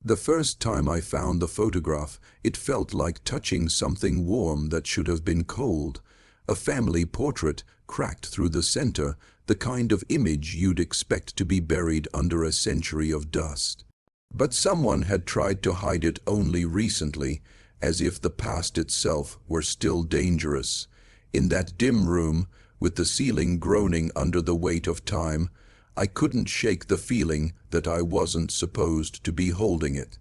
The first time I found the photograph, it felt like touching something warm that should have been cold. A family portrait, cracked through the center, the kind of image you'd expect to be buried under a century of dust. But someone had tried to hide it only recently, as if the past itself were still dangerous. In that dim room, with the ceiling groaning under the weight of time, I couldn't shake the feeling that I wasn't supposed to be holding it.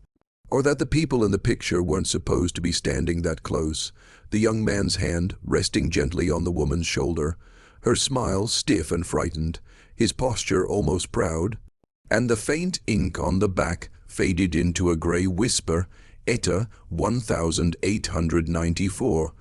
Or that the people in the picture weren't supposed to be standing that close. The young man's hand resting gently on the woman's shoulder, her smile stiff and frightened, his posture almost proud, and the faint ink on the back faded into a grey whisper, Etta 1894.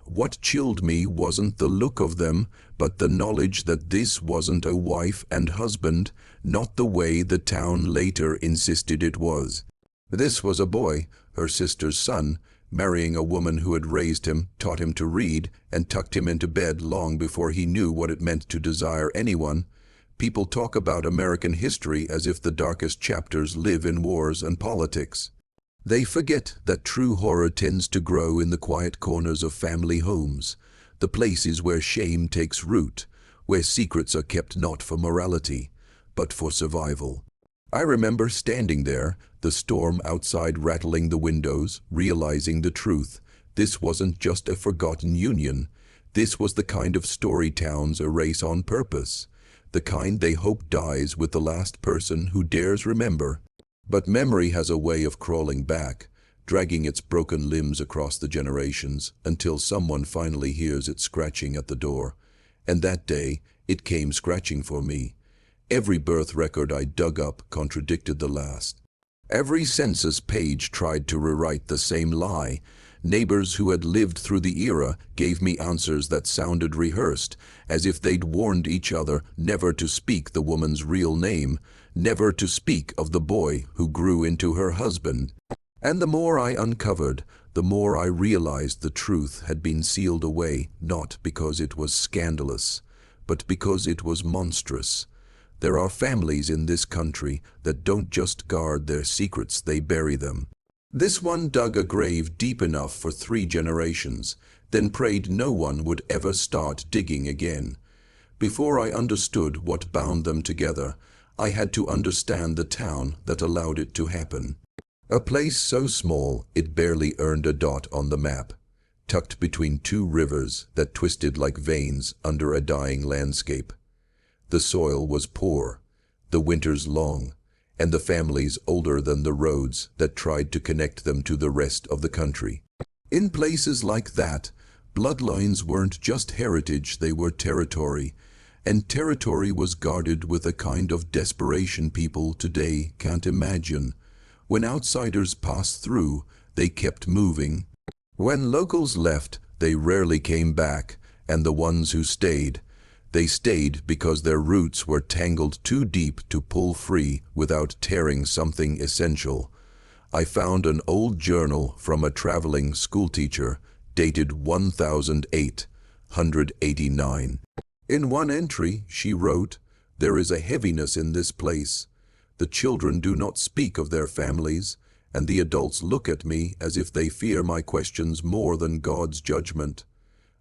What chilled me wasn't the look of them, but the knowledge that this wasn't a wife and husband, not the way the town later insisted it was. This was a boy, her sister's son, marrying a woman who had raised him, taught him to read, and tucked him into bed long before he knew what it meant to desire anyone. People talk about American history as if the darkest chapters live in wars and politics. They forget that true horror tends to grow in the quiet corners of family homes, the places where shame takes root, where secrets are kept not for morality, but for survival. I remember standing there, the storm outside rattling the windows, realizing the truth. This wasn't just a forgotten union. This was the kind of story towns erase on purpose, the kind they hope dies with the last person who dares remember. But memory has a way of crawling back, dragging its broken limbs across the generations until someone finally hears it scratching at the door. And that day, it came scratching for me. Every birth record I dug up contradicted the last. Every census page tried to rewrite the same lie. Neighbors who had lived through the era gave me answers that sounded rehearsed, as if they'd warned each other never to speak the woman's real name, never to speak of the boy who grew into her husband. And the more I uncovered, the more I realized the truth had been sealed away, not because it was scandalous, but because it was monstrous. There are families in this country that don't just guard their secrets, they bury them. This one dug a grave deep enough for 3 generations, then prayed no one would ever start digging again. Before I understood what bound them together, I had to understand the town that allowed it to happen. A place so small it barely earned a dot on the map, tucked between 2 rivers that twisted like veins under a dying landscape. The soil was poor, the winters long, and the families older than the roads that tried to connect them to the rest of the country. In places like that, bloodlines weren't just heritage, they were territory, and territory was guarded with a kind of desperation people today can't imagine. When outsiders passed through, they kept moving. When locals left, they rarely came back, and the ones who stayed, they stayed because their roots were tangled too deep to pull free without tearing something essential. I found an old journal from a traveling schoolteacher, dated 1889. In one entry, she wrote, "There is a heaviness in this place. The children do not speak of their families, and the adults look at me as if they fear my questions more than God's judgment."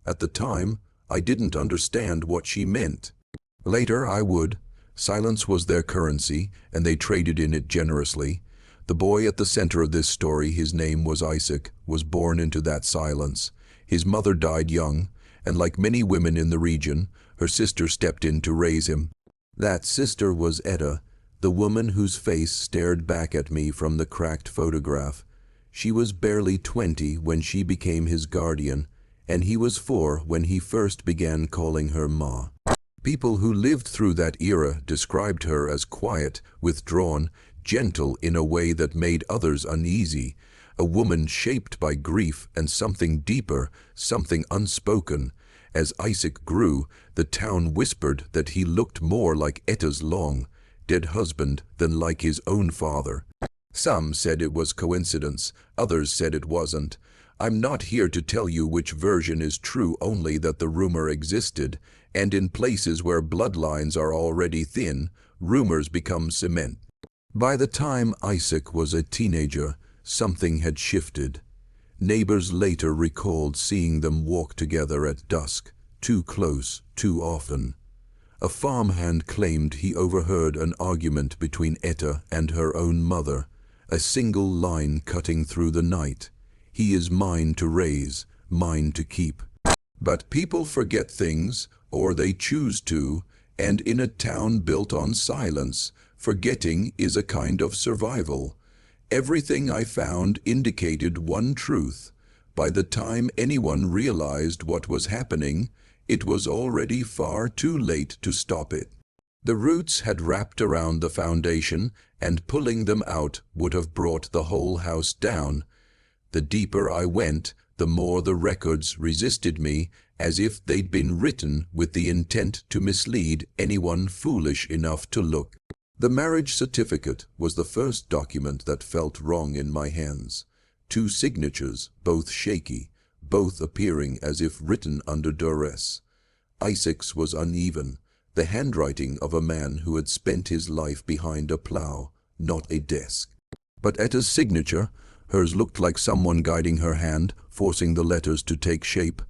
At the time, I didn't understand what she meant. Later I would. Silence was their currency, and they traded in it generously. The boy at the center of this story, his name was Isaac, was born into that silence. His mother died young, and like many women in the region, her sister stepped in to raise him. That sister was Etta, the woman whose face stared back at me from the cracked photograph. She was barely 20 when she became his guardian, and he was 4 when he first began calling her Ma. People who lived through that era described her as quiet, withdrawn, gentle in a way that made others uneasy, a woman shaped by grief and something deeper, something unspoken. As Isaac grew, the town whispered that he looked more like Etta's long, dead husband than like his own father. Some said it was coincidence, others said it wasn't. I'm not here to tell you which version is true, only that the rumor existed, and in places where bloodlines are already thin, rumors become cement. By the time Isaac was a teenager, something had shifted. Neighbors later recalled seeing them walk together at dusk, too close, too often. A farmhand claimed he overheard an argument between Etta and her own mother, a single line cutting through the night. "He is mine to raise, mine to keep." But people forget things, or they choose to, and in a town built on silence, forgetting is a kind of survival. Everything I found indicated one truth. By the time anyone realized what was happening, it was already far too late to stop it. The roots had wrapped around the foundation, and pulling them out would have brought the whole house down. The deeper I went, the more the records resisted me, as if they'd been written with the intent to mislead anyone foolish enough to look. The marriage certificate was the first document that felt wrong in my hands. 2 signatures, both shaky, both appearing as if written under duress. Isaac's was uneven, the handwriting of a man who had spent his life behind a plow, not a desk. But Etta's signature, hers looked like someone guiding her hand, forcing the letters to take shape.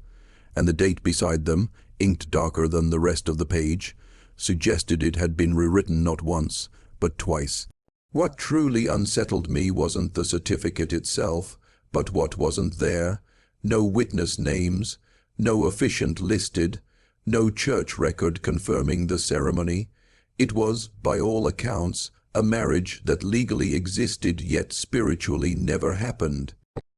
And the date beside them, inked darker than the rest of the page, suggested it had been rewritten not once, but twice. What truly unsettled me wasn't the certificate itself, but what wasn't there. No witness names, no officiant listed, no church record confirming the ceremony. It was, by all accounts, a marriage that legally existed yet spiritually never happened.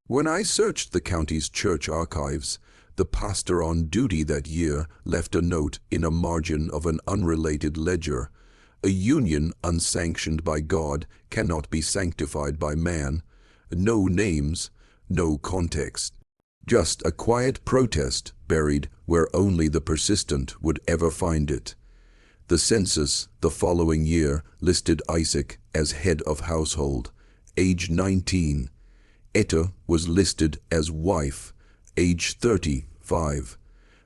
When I searched the county's church archives, the pastor on duty that year left a note in a margin of an unrelated ledger. A union unsanctioned by God cannot be sanctified by man. No names, no context. Just a quiet protest buried where only the persistent would ever find it. The census the following year listed Isaac as head of household, age 19. Etta was listed as wife, age 35.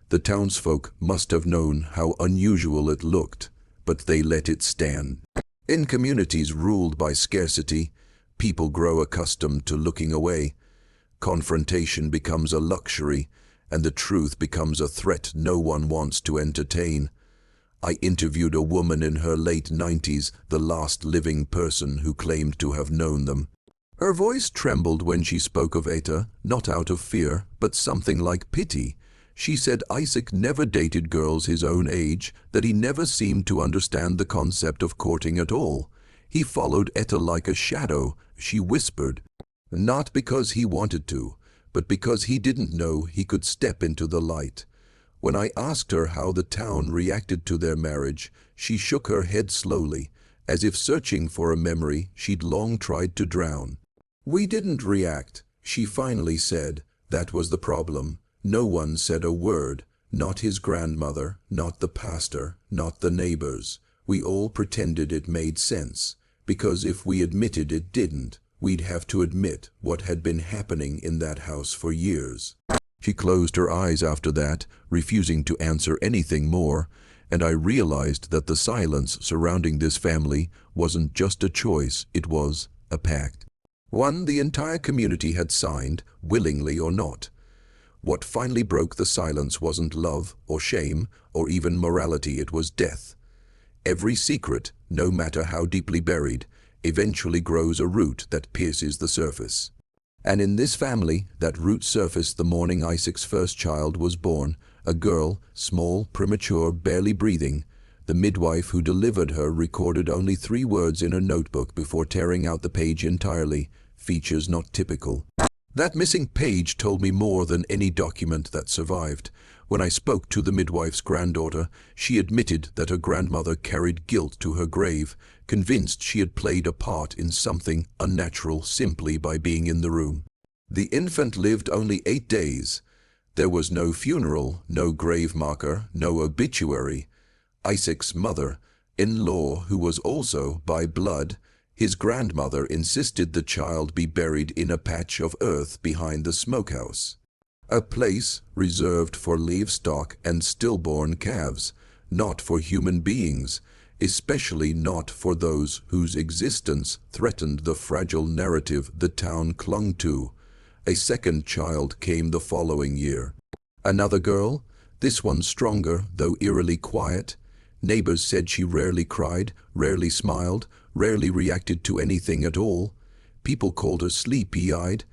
The townsfolk must have known how unusual it looked, but they let it stand. In communities ruled by scarcity, people grow accustomed to looking away. Confrontation becomes a luxury, and the truth becomes a threat no one wants to entertain. I interviewed a woman in her late 90s, the last living person who claimed to have known them. Her voice trembled when she spoke of Etta, not out of fear, but something like pity. She said Isaac never dated girls his own age, that he never seemed to understand the concept of courting at all. He followed Etta like a shadow, she whispered. Not because he wanted to, but because he didn't know he could step into the light. When I asked her how the town reacted to their marriage, she shook her head slowly, as if searching for a memory she'd long tried to drown. "We didn't react," she finally said. "That was the problem. No one said a word, not his grandmother, not the pastor, not the neighbors. We all pretended it made sense, because if we admitted it didn't, we'd have to admit what had been happening in that house for years." She closed her eyes after that, refusing to answer anything more, and I realized that the silence surrounding this family wasn't just a choice, it was a pact. One the entire community had signed, willingly or not. What finally broke the silence wasn't love or shame or even morality, it was death. Every secret, no matter how deeply buried, eventually grows a root that pierces the surface. And in this family, that root surfaced the morning Isaac's first child was born, a girl, small, premature, barely breathing. The midwife who delivered her recorded only 3 words in a notebook before tearing out the page entirely, features not typical. That missing page told me more than any document that survived. When I spoke to the midwife's granddaughter, she admitted that her grandmother carried guilt to her grave, convinced she had played a part in something unnatural simply by being in the room. The infant lived only 8 days. There was no funeral, no grave marker, no obituary. Isaac's mother, in-law, who was also, by blood, his grandmother, insisted the child be buried in a patch of earth behind the smokehouse, a place reserved for livestock and stillborn calves, not for human beings. especially not for those whose existence threatened the fragile narrative the town clung to. A second child came the following year. Another girl, this one stronger, though eerily quiet. Neighbors said she rarely cried, rarely smiled, rarely reacted to anything at all. People called her sleepy-eyed,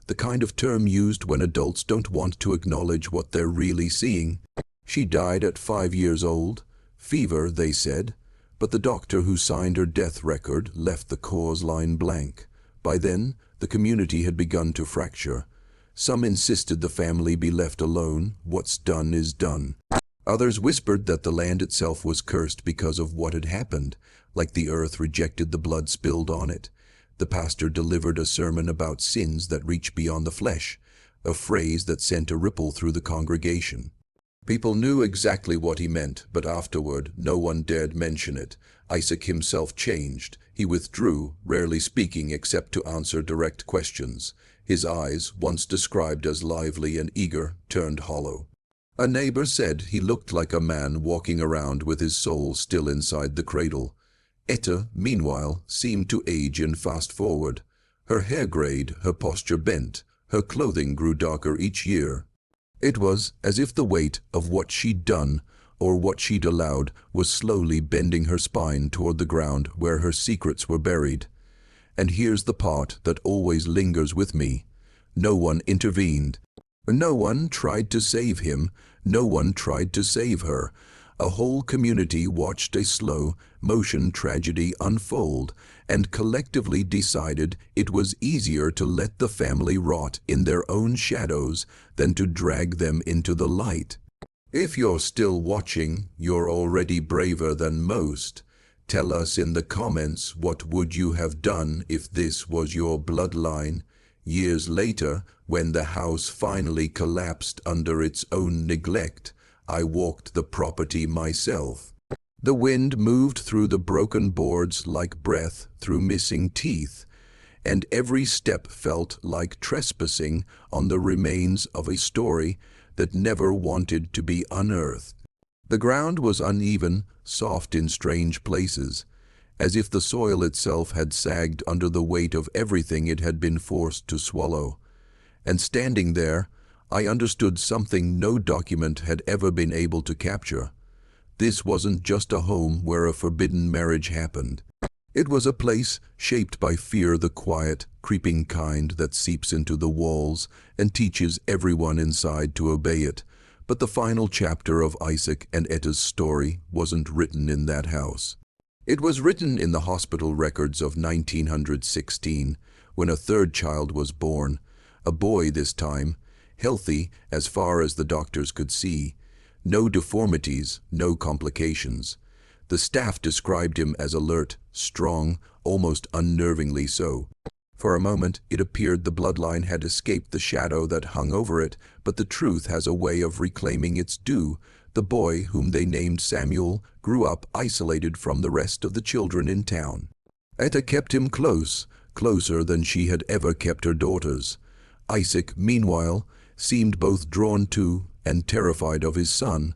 the kind of term used when adults don't want to acknowledge what they're really seeing. She died at 5 years old. Fever, they said, but the doctor who signed her death record left the cause line blank. By then, the community had begun to fracture. Some insisted the family be left alone. What's done is done. Others whispered that the land itself was cursed because of what had happened, like the earth rejected the blood spilled on it. The pastor delivered a sermon about sins that reach beyond the flesh, a phrase that sent a ripple through the congregation. People knew exactly what he meant, but afterward no one dared mention it. Isaac himself changed. He withdrew, rarely speaking except to answer direct questions. His eyes, once described as lively and eager, turned hollow. A neighbor said he looked like a man walking around with his soul still inside the cradle. Etta, meanwhile, seemed to age and fast forward. Her hair grayed, her posture bent, her clothing grew darker each year. It was as if the weight of what she'd done, or what she'd allowed, was slowly bending her spine toward the ground where her secrets were buried. And here's the part that always lingers with me. No one intervened. No one tried to save him. No one tried to save her. A whole community watched a slow-motion tragedy unfold and collectively decided it was easier to let the family rot in their own shadows than to drag them into the light. If you're still watching, you're already braver than most. Tell us in the comments, what would you have done if this was your bloodline? Years later, when the house finally collapsed under its own neglect, I walked the property myself. The wind moved through the broken boards like breath through missing teeth, and every step felt like trespassing on the remains of a story that never wanted to be unearthed. The ground was uneven, soft in strange places, as if the soil itself had sagged under the weight of everything it had been forced to swallow. And standing there, I understood something no document had ever been able to capture. This wasn't just a home where a forbidden marriage happened. It was a place shaped by fear, the quiet, creeping kind that seeps into the walls and teaches everyone inside to obey it. But the final chapter of Isaac and Etta's story wasn't written in that house. It was written in the hospital records of 1916, when a third child was born, a boy this time, healthy as far as the doctors could see. No deformities, no complications. The staff described him as alert, strong, almost unnervingly so. For a moment, it appeared the bloodline had escaped the shadow that hung over it, but the truth has a way of reclaiming its due. The boy, whom they named Samuel, grew up isolated from the rest of the children in town. Etta kept him close, closer than she had ever kept her daughters. Isaac, meanwhile, seemed both drawn to and terrified of his son.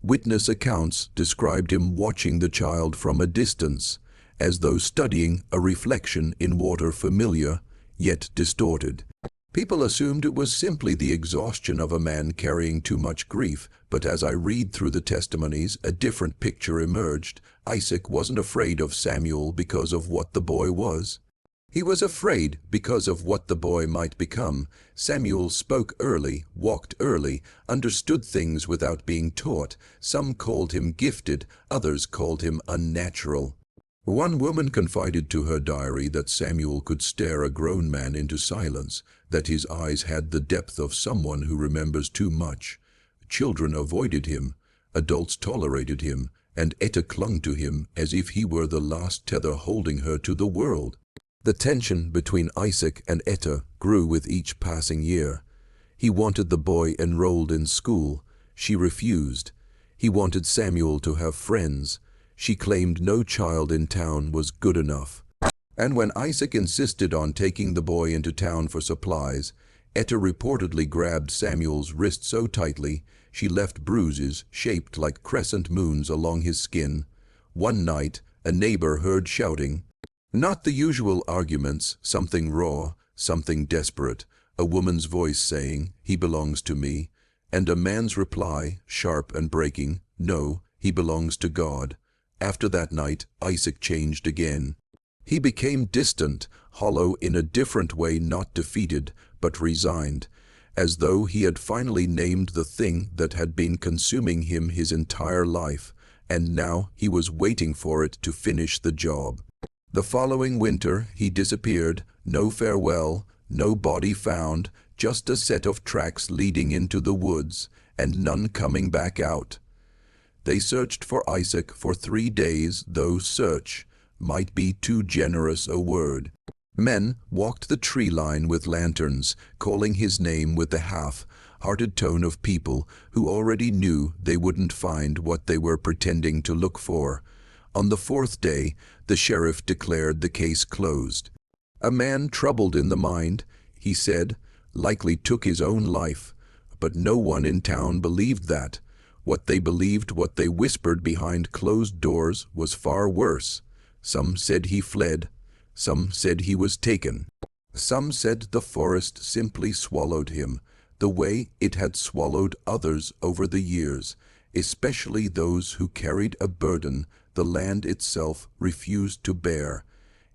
Witness accounts described him watching the child from a distance, as though studying a reflection in water familiar, yet distorted. People assumed it was simply the exhaustion of a man carrying too much grief, but as I read through the testimonies, a different picture emerged. Isaac wasn't afraid of Samuel because of what the boy was. He was afraid because of what the boy might become. Samuel spoke early, walked early, understood things without being taught. Some called him gifted, others called him unnatural. One woman confided to her diary that Samuel could stare a grown man into silence, that his eyes had the depth of someone who remembers too much. Children avoided him, adults tolerated him, and Etta clung to him as if he were the last tether holding her to the world. The tension between Isaac and Etta grew with each passing year. He wanted the boy enrolled in school. She refused. He wanted Samuel to have friends. She claimed no child in town was good enough. And when Isaac insisted on taking the boy into town for supplies, Etta reportedly grabbed Samuel's wrist so tightly she left bruises shaped like crescent moons along his skin. One night, a neighbor heard shouting. Not the usual arguments, something raw, something desperate, a woman's voice saying, "He belongs to me," and a man's reply, sharp and breaking, "No, he belongs to God." After that night, Isaac changed again. He became distant, hollow in a different way, not defeated, but resigned, as though he had finally named the thing that had been consuming him his entire life, and now he was waiting for it to finish the job. The following winter, he disappeared, no farewell, no body found, just a set of tracks leading into the woods, and none coming back out. They searched for Isaac for 3 days, though search might be too generous a word. Men walked the tree line with lanterns, calling his name with the half-hearted tone of people who already knew they wouldn't find what they were pretending to look for. On the 4th day, the sheriff declared the case closed. A man troubled in the mind, he said, likely took his own life, but no one in town believed that. What they believed, what they whispered behind closed doors, was far worse. Some said he fled. Some said he was taken. Some said the forest simply swallowed him, the way it had swallowed others over the years, especially those who carried a burden the land itself refused to bear.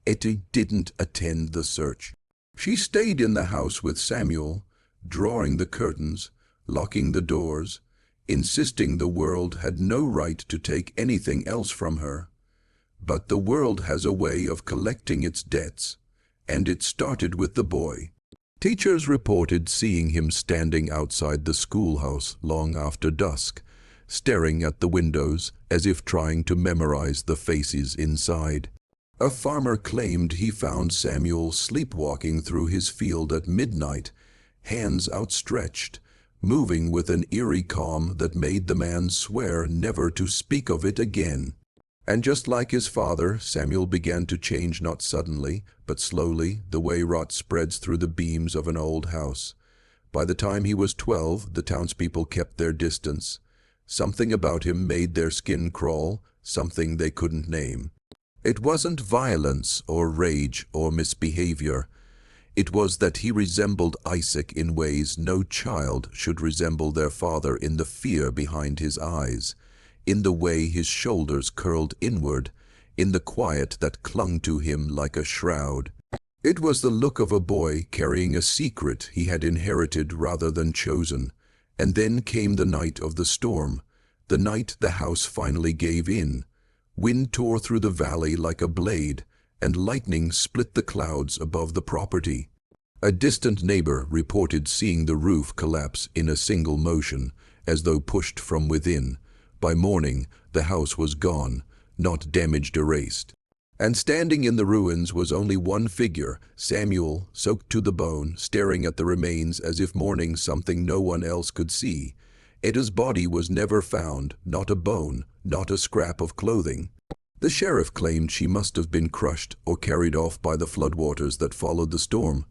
Etty didn't attend the search. She stayed in the house with Samuel, drawing the curtains, locking the doors, insisting the world had no right to take anything else from her. But the world has a way of collecting its debts, and it started with the boy. Teachers reported seeing him standing outside the schoolhouse long after dusk, staring at the windows as if trying to memorize the faces inside. A farmer claimed he found Samuel sleepwalking through his field at midnight, hands outstretched, moving with an eerie calm that made the man swear never to speak of it again. And just like his father, Samuel began to change, not suddenly, but slowly, the way rot spreads through the beams of an old house. By the time he was 12, the townspeople kept their distance. Something about him made their skin crawl, something they couldn't name. It wasn't violence or rage or misbehavior. It was that he resembled Isaac in ways no child should resemble their father, in the fear behind his eyes, in the way his shoulders curled inward, in the quiet that clung to him like a shroud. It was the look of a boy carrying a secret he had inherited rather than chosen. And then came the night of the storm, the night the house finally gave in. Wind tore through the valley like a blade, and lightning split the clouds above the property. A distant neighbor reported seeing the roof collapse in a single motion, as though pushed from within. By morning, the house was gone, not damaged, erased. And standing in the ruins was only one figure, Samuel, soaked to the bone, staring at the remains as if mourning something no one else could see. Etta's body was never found, not a bone, not a scrap of clothing. The sheriff claimed she must have been crushed or carried off by the floodwaters that followed the storm.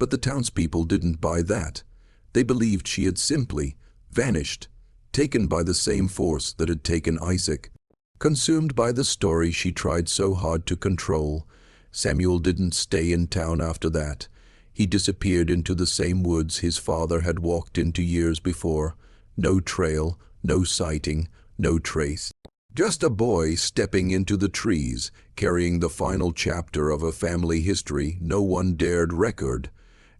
But the townspeople didn't buy that. They believed she had simply vanished, taken by the same force that had taken Isaac. Consumed by the story she tried so hard to control, Samuel didn't stay in town after that. He disappeared into the same woods his father had walked into years before. No trail, no sighting, no trace. Just a boy stepping into the trees, carrying the final chapter of a family history no one dared record.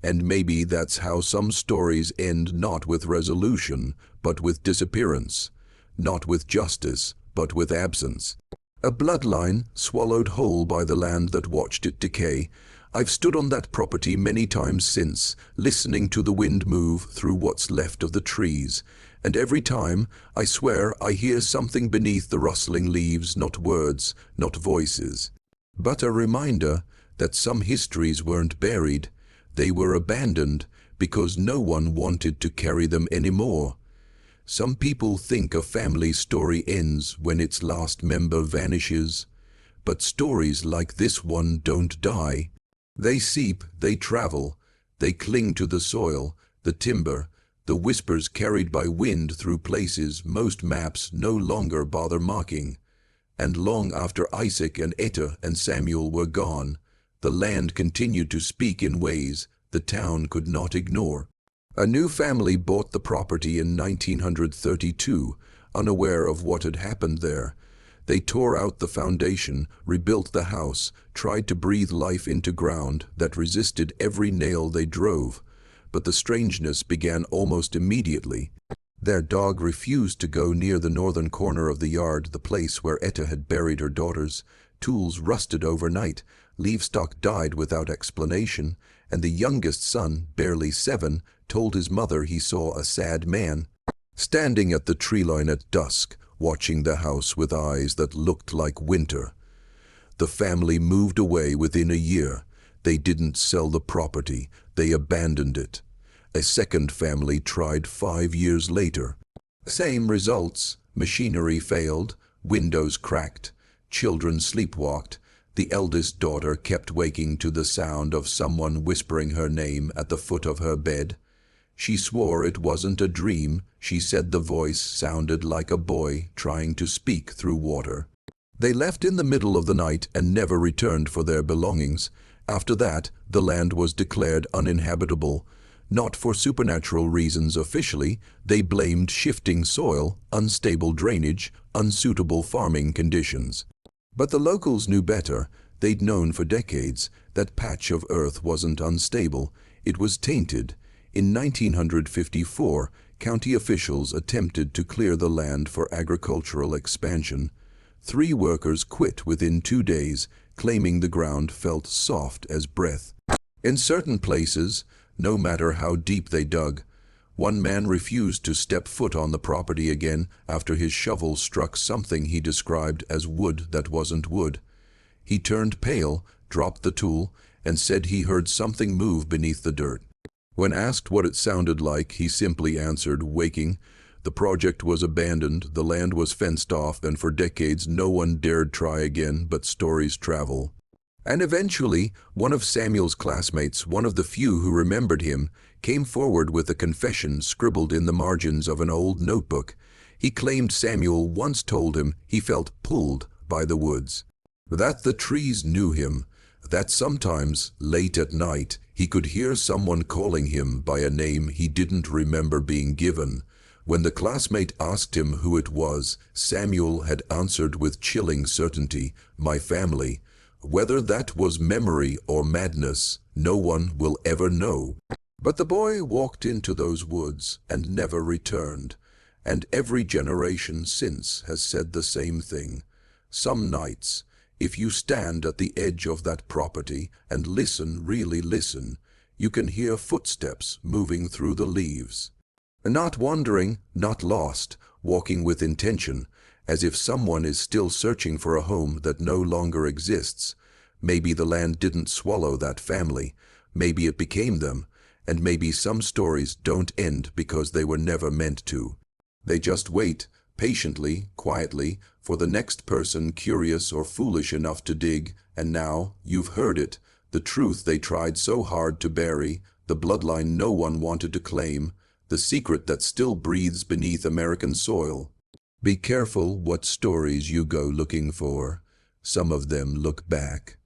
And maybe that's how some stories end, not with resolution, but with disappearance. Not with justice, but with absence. A bloodline swallowed whole by the land that watched it decay. I've stood on that property many times since, listening to the wind move through what's left of the trees, and every time, I swear, I hear something beneath the rustling leaves, not words, not voices, but a reminder that some histories weren't buried. They were abandoned because no one wanted to carry them anymore. Some people think a family story ends when its last member vanishes, but stories like this one don't die. They seep, they travel, they cling to the soil, the timber, the whispers carried by wind through places most maps no longer bother marking. and long after Isaac and Etta and Samuel were gone, the land continued to speak in ways the town could not ignore. A new family bought the property in 1932, unaware of what had happened there. They tore out the foundation, rebuilt the house, tried to breathe life into ground that resisted every nail they drove. But the strangeness began almost immediately. Their dog refused to go near the northern corner of the yard, the place where Etta had buried her daughters. Tools rusted overnight, livestock died without explanation, and the youngest son, barely 7, told his mother he saw a sad man standing at the tree line at dusk, watching the house with eyes that looked like winter. The family moved away within a year. They didn't sell the property, they abandoned it. A second family tried 5 years later. Same results. Machinery failed, windows cracked, children sleepwalked. The eldest daughter kept waking to the sound of someone whispering her name at the foot of her bed. She swore it wasn't a dream. She said the voice sounded like a boy trying to speak through water. They left in the middle of the night and never returned for their belongings. After that, the land was declared uninhabitable. Not for supernatural reasons officially, they blamed shifting soil, unstable drainage, unsuitable farming conditions. But the locals knew better. They'd known for decades that patch of earth wasn't unstable, it was tainted. In 1954, county officials attempted to clear the land for agricultural expansion. 3 workers quit within 2 days, claiming the ground felt soft as breath. In certain places, no matter how deep they dug, one man refused to step foot on the property again after his shovel struck something he described as wood that wasn't wood. He turned pale, dropped the tool, and said he heard something move beneath the dirt. When asked what it sounded like, he simply answered, "Waking." The project was abandoned, the land was fenced off, and for decades no one dared try again, but stories travel. And eventually, one of Samuel's classmates, one of the few who remembered him, came forward with a confession scribbled in the margins of an old notebook. He claimed Samuel once told him he felt pulled by the woods, that the trees knew him, that sometimes, late at night, he could hear someone calling him by a name he didn't remember being given. When the classmate asked him who it was, Samuel had answered with chilling certainty, "My family." Whether that was memory or madness, no one will ever know. But the boy walked into those woods and never returned, and every generation since has said the same thing. Some nights, if you stand at the edge of that property and listen, really listen, you can hear footsteps moving through the leaves. Not wandering, not lost, walking with intention, as if someone is still searching for a home that no longer exists. Maybe the land didn't swallow that family, maybe it became them, and maybe some stories don't end because they were never meant to. They just wait, patiently, quietly, for the next person curious or foolish enough to dig, and now you've heard it, the truth they tried so hard to bury, the bloodline no one wanted to claim, the secret that still breathes beneath American soil. Be careful what stories you go looking for. Some of them look back.